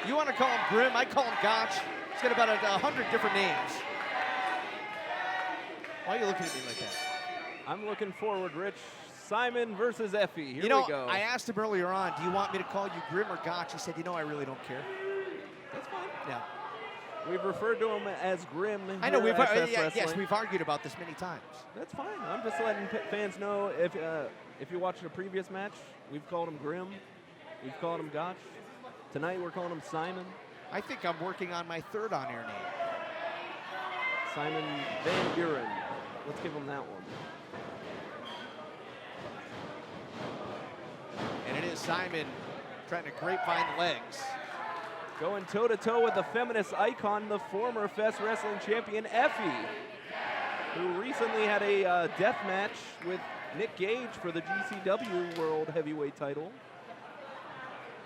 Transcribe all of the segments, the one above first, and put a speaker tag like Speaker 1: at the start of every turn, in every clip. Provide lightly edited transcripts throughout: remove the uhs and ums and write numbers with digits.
Speaker 1: You want to call him Grimm, I call him Gotch. He's got about 100 different names. Why are you looking at me like that?
Speaker 2: I'm looking forward, Rich. Simon versus Effy. Here
Speaker 1: you know,
Speaker 2: we go.
Speaker 1: I asked him earlier on, do you want me to call you Grimm or Gotch? He said, you know, I really don't care.
Speaker 2: That's fine.
Speaker 1: Yeah.
Speaker 2: We've referred to him as Grimm.
Speaker 1: I know,
Speaker 2: yes,
Speaker 1: we've argued about this many times.
Speaker 2: That's fine. I'm just letting fans know if you watched a previous match, we've called him Grimm. We've called him Gotch. Tonight we're calling him Simon.
Speaker 1: I think I'm working on my third on-air name.
Speaker 2: Simon Van Buren. Let's give him that one.
Speaker 1: And it is Simon trying to grapevine the legs.
Speaker 2: Going toe-to-toe with the feminist icon, the former Fest Wrestling champion, Effy, who recently had a death match with Nick Gage for the GCW World Heavyweight title.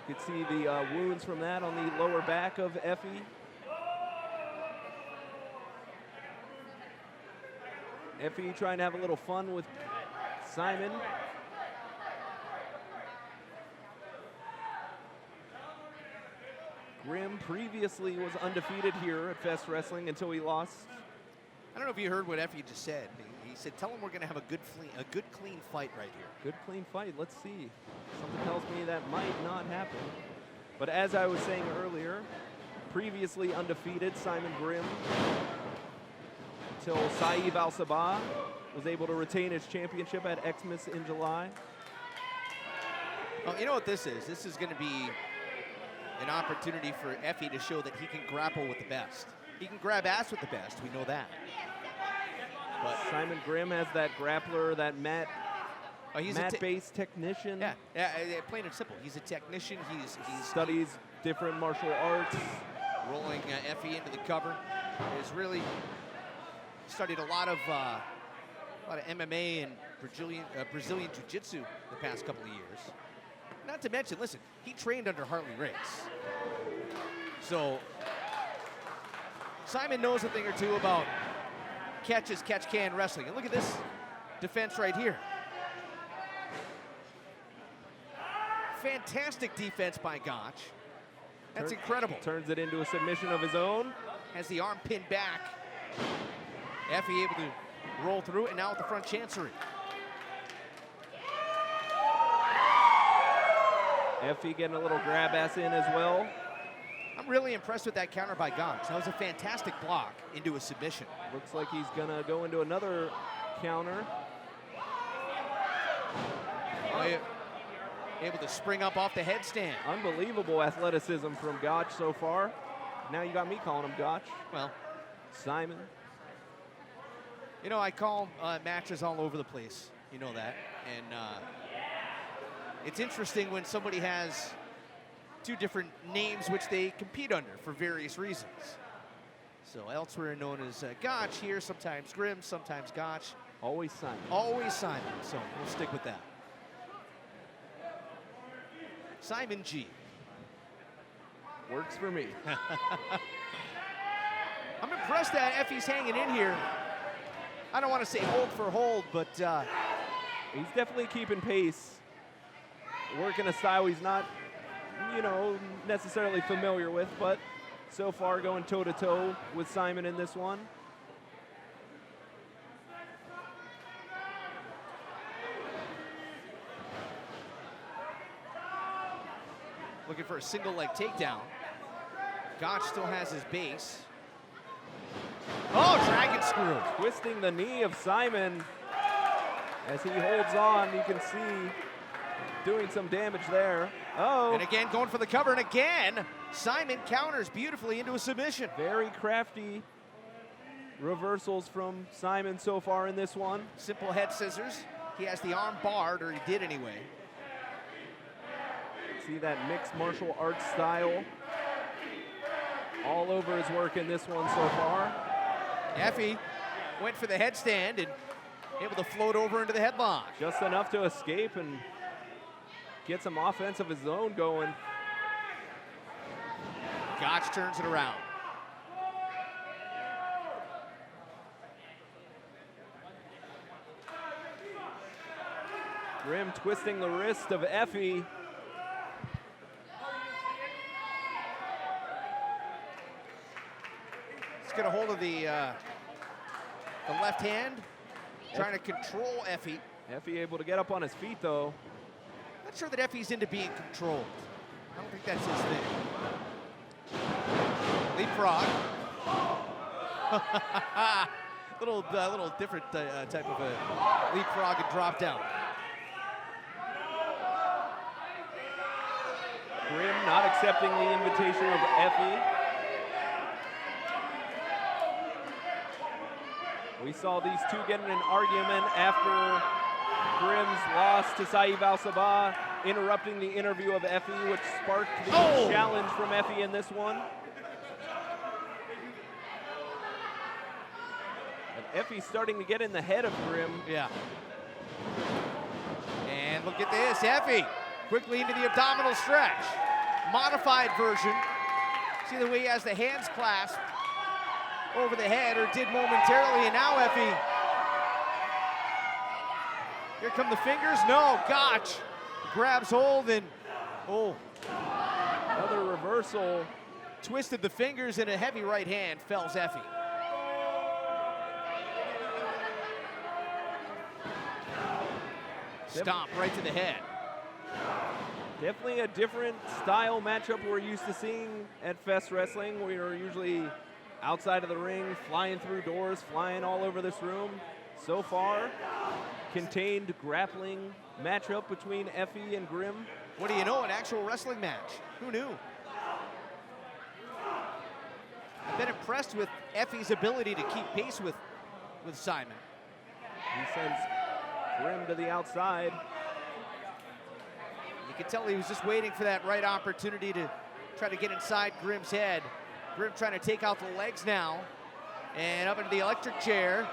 Speaker 2: You can see the wounds from that on the lower back of Effy. Effy trying to have a little fun with Simon. Grimm previously was undefeated here at Fest Wrestling until he lost.
Speaker 1: I don't know if you heard what Effy just said. He said, tell him we're going to have a good, clean fight right here.
Speaker 2: Good, clean fight. Let's see. Something tells me that might not happen. But as I was saying earlier, previously undefeated Simon Grimm until Saeed Al-Sabah was able to retain his championship at Xmas in July.
Speaker 1: Oh, you know what this is? This is going to be an opportunity for Effy to show that he can grapple with the best. He can grab ass with the best, we know that.
Speaker 2: But Simon Grimm has that grappler, that mat-based technician.
Speaker 1: Yeah, plain and simple. He's a technician. He
Speaker 2: studies different martial arts.
Speaker 1: Rolling Effy into the cover. He's really studied a lot of MMA and Brazilian Jiu-Jitsu the past couple of years. Not to mention, listen, he trained under Harley Race. So Simon knows a thing or two about catch-can wrestling. And look at this defense right here. Fantastic defense by Gotch. That's incredible.
Speaker 2: Turns it into a submission of his own.
Speaker 1: Has the arm pinned back. Effy able to roll through it, and now with the front chancery.
Speaker 2: Effy getting a little grab ass in as well.
Speaker 1: I'm really impressed with that counter by Gotch. That was a fantastic block into a submission.
Speaker 2: Looks like he's gonna go into another counter.
Speaker 1: Able to spring up off the headstand.
Speaker 2: Unbelievable athleticism from Gotch so far. Now you got me calling him Gotch.
Speaker 1: Well,
Speaker 2: Simon.
Speaker 1: You know, I call matches all over the place. You know that. And it's interesting when somebody has two different names which they compete under for various reasons. So elsewhere known as Gotch, here sometimes Grimm, sometimes Gotch.
Speaker 2: Always Simon.
Speaker 1: Always Simon, so we'll stick with that. Simon G.
Speaker 2: Works for me.
Speaker 1: I'm impressed that Effy's hanging in here. I don't want to say hold for hold, but
Speaker 2: he's definitely keeping pace. Working a style he's not, you know, necessarily familiar with, but so far going toe-to-toe with Simon in this one.
Speaker 1: Looking for a single leg takedown. Gotch still has his base. Oh, dragon screw.
Speaker 2: Twisting the knee of Simon as he holds on. You can see doing some damage there. Oh.
Speaker 1: And again, going for the cover, and again, Simon counters beautifully into a submission.
Speaker 2: Very crafty reversals from Simon so far in this one.
Speaker 1: Simple head scissors. He has the arm barred, or he did anyway.
Speaker 2: See that mixed martial arts style all over his work in this one so far.
Speaker 1: Effy went for the headstand and able to float over into the headlock.
Speaker 2: Just enough to escape and get some offense of his own going.
Speaker 1: Gotch turns it around.
Speaker 2: Grimm twisting the wrist of Effy.
Speaker 1: Let's get a hold of the left hand, trying to control Effy.
Speaker 2: Effy able to get up on his feet, though.
Speaker 1: Not sure that Effy's into being controlled. I don't think that's his thing. Leapfrog. little different type of a leapfrog and drop down.
Speaker 2: Grimm not accepting the invitation of Effy. We saw these two get in an argument after Grimm's loss to Saïd Al-Sabah, interrupting the interview of Effy, which sparked the challenge from Effy in this one. And Effy's starting to get in the head of Grimm.
Speaker 1: Yeah. And look at this, Effy quickly into the abdominal stretch. Modified version. See the way he has the hands clasped over the head, or did momentarily, and now Effy. Here come the fingers. No, Gotch grabs hold and,
Speaker 2: another reversal.
Speaker 1: Twisted the fingers, and a heavy right hand fells Effy. Stomp right to the head.
Speaker 2: Definitely a different style matchup we're used to seeing at Fest Wrestling. We are usually outside of the ring, flying through doors, flying all over this room. So far, contained grappling matchup between Effy and Grimm.
Speaker 1: What do you know, an actual wrestling match? Who knew? I've been impressed with Effy's ability to keep pace with Simon.
Speaker 2: He sends Grimm to the outside.
Speaker 1: You can tell he was just waiting for that right opportunity to try to get inside Grimm's head. Grimm trying to take out the legs now. And up into the electric chair.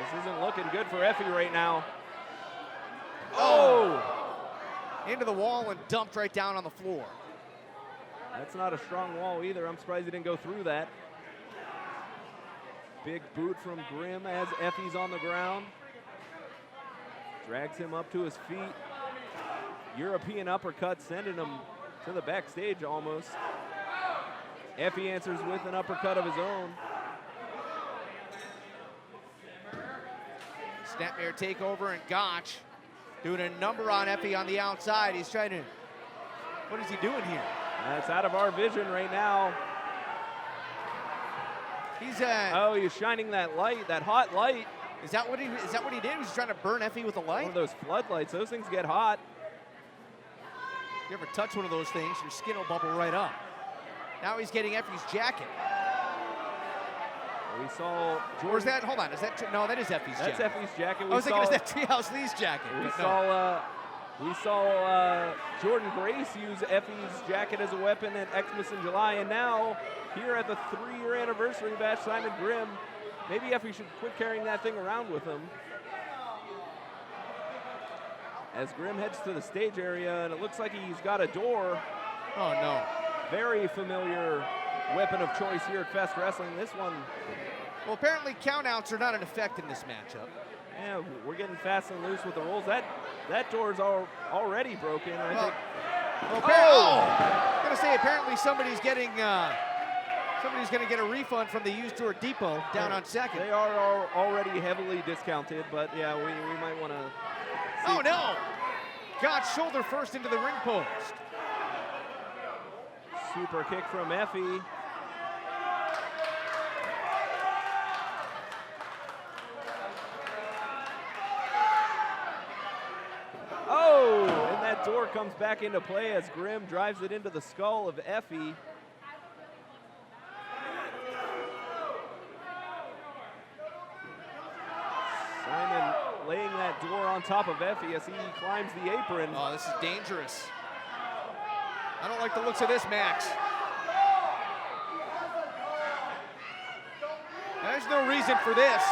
Speaker 2: This isn't looking good for Effy right now.
Speaker 1: Into the wall and dumped right down on the floor.
Speaker 2: That's not a strong wall either. I'm surprised he didn't go through that. Big boot from Grimm as Effy's on the ground. Drags him up to his feet. European uppercut, sending him to the backstage almost. Effy answers with an uppercut of his own.
Speaker 1: Snapmare takeover, and Gotch doing a number on Effy on the outside. He's trying to, what is he doing here?
Speaker 2: That's out of our vision right now.
Speaker 1: He's
Speaker 2: he's shining that light, that hot light.
Speaker 1: Is that what he did? He was trying to burn Effy with a light?
Speaker 2: One of those floodlights, those things get hot.
Speaker 1: If you ever touch one of those things, your skin will bubble right up. Now he's getting Effy's jacket.
Speaker 2: We saw Jordan.
Speaker 1: Or is that, hold on, is that, no, that is Effy's jacket.
Speaker 2: That's Effy's jacket.
Speaker 1: I was thinking, is that Treehouse Lee's jacket?
Speaker 2: We saw Jordan Grace use Effy's jacket as a weapon at Xmas in July, and now here at the 3-year anniversary bash, Simon Grimm, maybe Effy should quit carrying that thing around with him. As Grimm heads to the stage area, and it looks like he's got a door.
Speaker 1: Oh no.
Speaker 2: Very familiar weapon of choice here at Fest Wrestling. This one.
Speaker 1: Well, apparently countouts are not in effect in this matchup.
Speaker 2: Yeah, we're getting fast and loose with the rules. That door's already broken. I think.
Speaker 1: I'm gonna say apparently somebody's going to get a refund from the used door depot down on second.
Speaker 2: They are already heavily discounted, but yeah, we might want to.
Speaker 1: Oh no! Got shoulder first into the ring post.
Speaker 2: Super kick from Effy. Oh, and that door comes back into play as Grimm drives it into the skull of Effy. Simon laying that door on top of Effy as he climbs the apron.
Speaker 1: Oh, this is dangerous. I don't like the looks of this, Max. There's no reason for this.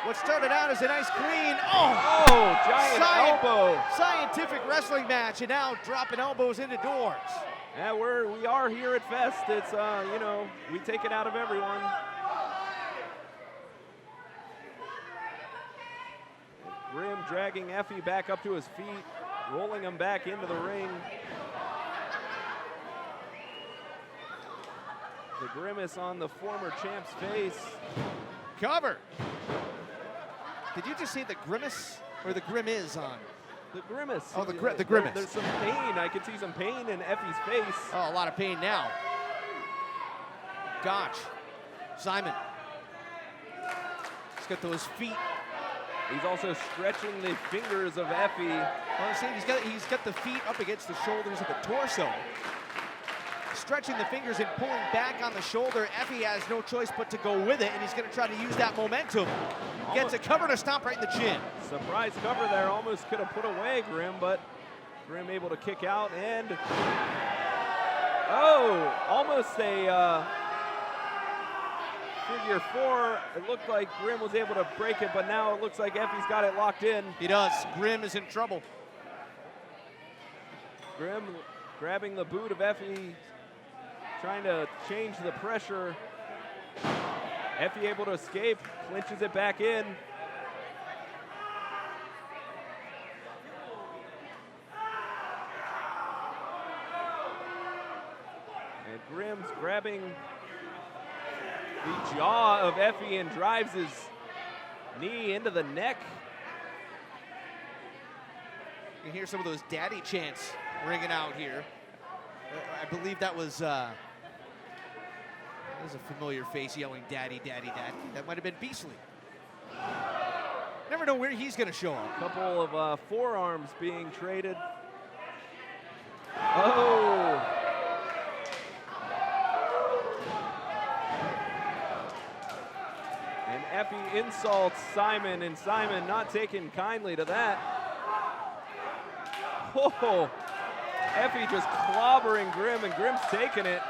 Speaker 1: What started out as a nice clean,
Speaker 2: giant elbow.
Speaker 1: Scientific wrestling match, and now dropping elbows into doors.
Speaker 2: Yeah, we are here at Fest. It's, we take it out of everyone. Grimm dragging Effy back up to his feet, rolling him back into the ring. The grimace on the former champ's face.
Speaker 1: Cover. Did you just say the grimace or the grim is on?
Speaker 2: The grimace.
Speaker 1: Oh, the grimace.
Speaker 2: There's some pain. I can see some pain in Effy's face.
Speaker 1: Oh, a lot of pain now. Gotch. Simon. He's got those feet.
Speaker 2: He's also stretching the fingers of Effy.
Speaker 1: Well, I'm saying he's got the feet up against the shoulders of the torso. Stretching the fingers and pulling back on the shoulder. Effy has no choice but to go with it, and he's going to try to use that momentum. Gets a cover to stomp right in the chin.
Speaker 2: Surprise cover there, almost could have put away Grimm, but Grimm able to kick out and, oh, almost a figure four. It looked like Grimm was able to break it, but now it looks like Effy's got it locked in.
Speaker 1: He does. Grimm is in trouble.
Speaker 2: Grimm grabbing the boot of Effy, trying to change the pressure. Effy able to escape, clinches it back in. And Grimm's grabbing the jaw of Effy and drives his knee into the neck.
Speaker 1: You can hear some of those daddy chants ringing out here. I believe that was a familiar face yelling daddy, daddy, daddy. That might have been Beasley. Never know where he's going to show up.
Speaker 2: A couple of forearms being traded. Oh! And Effy insults Simon, and Simon not taking kindly to that. Oh! Effy just clobbering Grimm, and Grimm's taking it.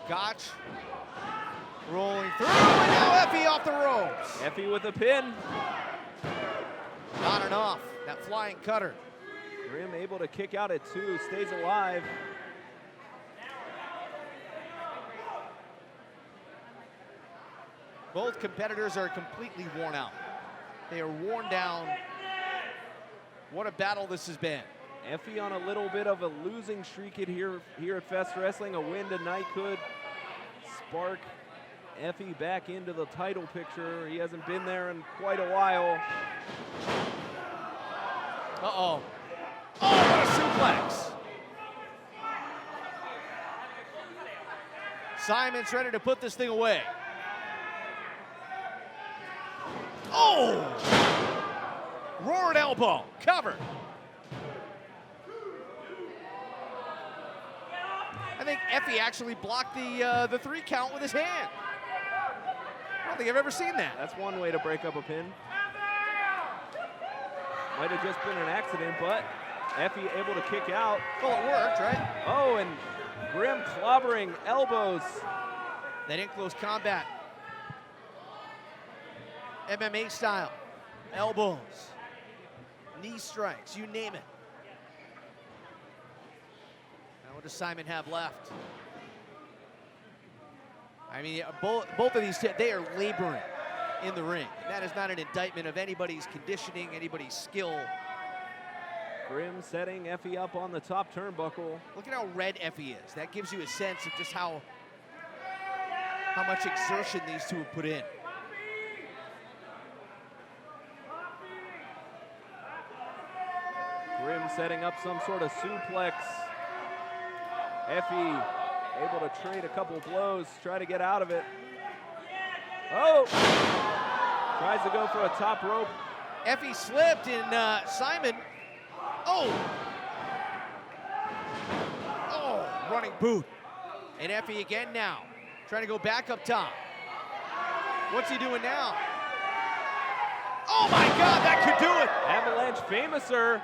Speaker 1: Gotch rolling through, and now Effy off the ropes.
Speaker 2: Effy with a pin.
Speaker 1: Not enough. That flying cutter.
Speaker 2: Grimm able to kick out at two, stays alive.
Speaker 1: Both competitors are completely worn out. They are worn down. What a battle this has been.
Speaker 2: Effy on a little bit of a losing streak here at Fest Wrestling. A win tonight could spark Effy back into the title picture. He hasn't been there in quite a while.
Speaker 1: Uh-oh. Oh, what a suplex. Simon's ready to put this thing away. Oh! Roaring elbow, covered. I think Effy actually blocked the 3 count with his hand. I don't think I've ever seen that.
Speaker 2: That's one way to break up a pin. Might have just been an accident, but Effy able to kick out.
Speaker 1: Well, it worked, right?
Speaker 2: Oh, and Grimm clobbering elbows.
Speaker 1: That in close combat. MMA style. Elbows. Knee strikes, you name it. Now what does Simon have left? I mean, both of these, they are laboring in the ring. That is not an indictment of anybody's conditioning, anybody's skill.
Speaker 2: Grimm setting Effy up on the top turnbuckle.
Speaker 1: Look at how red Effy is. That gives you a sense of just how much exertion these two have put in.
Speaker 2: Grimm setting up some sort of suplex. Effy able to trade a couple blows, try to get out of it. Oh! Tries to go for a top rope.
Speaker 1: Effy slipped and Simon, oh, running boot. And Effy again now, trying to go back up top. What's he doing now? Oh my God, that could do it!
Speaker 2: Avalanche Famouser.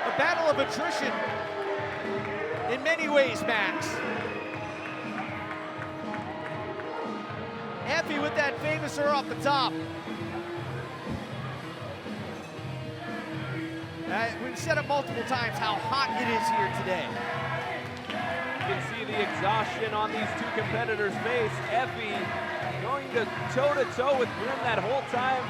Speaker 1: A battle of attrition in many ways, Max. Effy with that Famouser off the top. We've said it multiple times how hot it is here today.
Speaker 2: You can see the exhaustion on these two competitors' face. Effy going to toe-to-toe with Grimm that whole time.